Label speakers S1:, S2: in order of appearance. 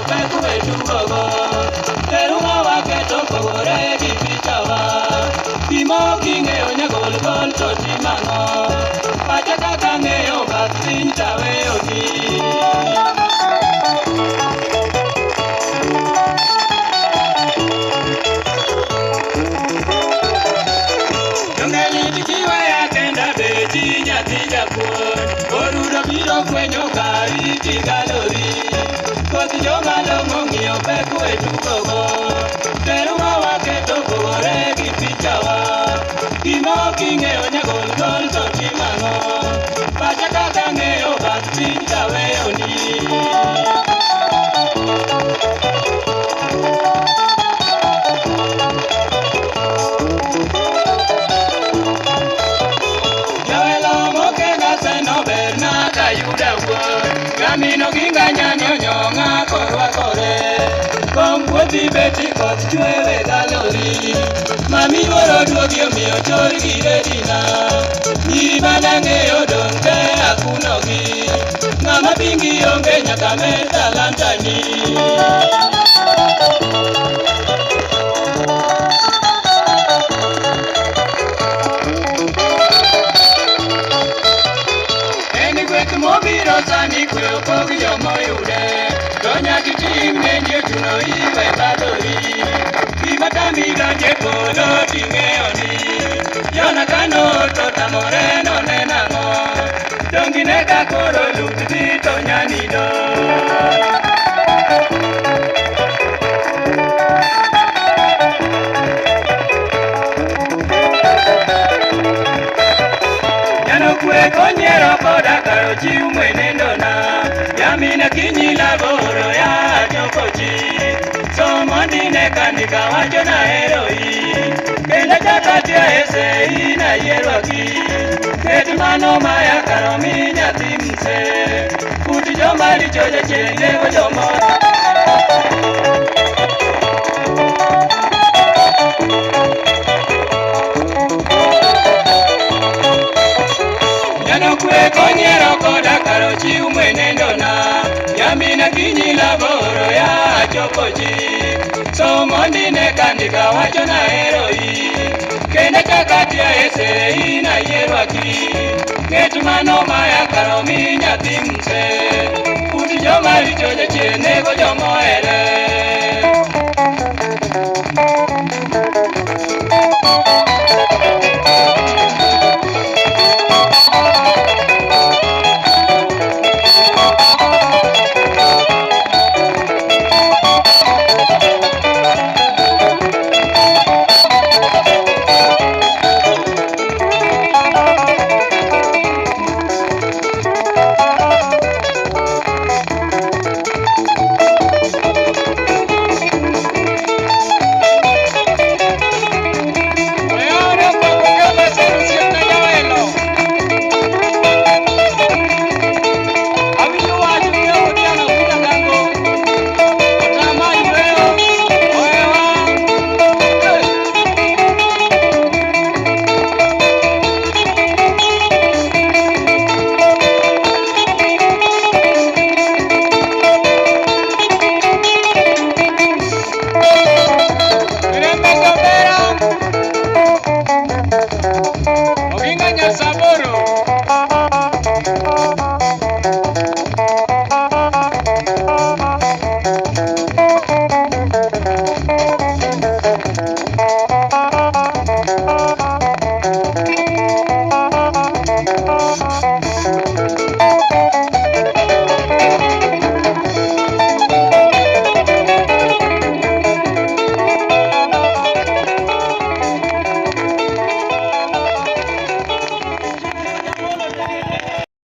S1: peku etugogo Teruma waketo pogore gi pichawa Kimo king'eyo nyagol gol to timang'o Pacha kaka ng'eyo bath piny taweyo ni Jong'eli tikiwa ya kenda beti nyathi japuon Orudo biro kwenyo kari tigalori Koth joma long'o ng'iyo peku etugogo Teruma waketo pogore gi pichawa Kimo king'eyo nyagol gol to timang'o Pacha kaka ng'eyo bath piny taweyo ni Gamino ginganyani onyong'a korwakore Kom puothi beti koth chwe we galori Mami oro duogi omiyo chor gi redina Nyiri mana ng'eyo dong' te akunogi Ng'ama bingi onge nyaka med talantani Mobiro sani kwe opog jomoyude Donya kitim nenye tuno iwe badori Gima tami donje polo ting'eyo ni Yona kano to tamore no nenang'o Dongine ka koro lut dhi to nyanido Kwe konyero koda karo chiu mwenendona Yamina kinyi laboro ya chokochi Somo ndine kanika wacho na heroi Kenda chakatia ese ina yerwaki Ket mano maya karo minya timse Kuti jomari choja chende go jomora Kwe konyero koda karo chiu mwenendona Yamina kinyi laboro ya chokochi Somo ndine kandika wacho na heroi Kenda chakatia ese ina yerwaki Ket mano maya karo minya timse Kuti jomari choja chene go jomoere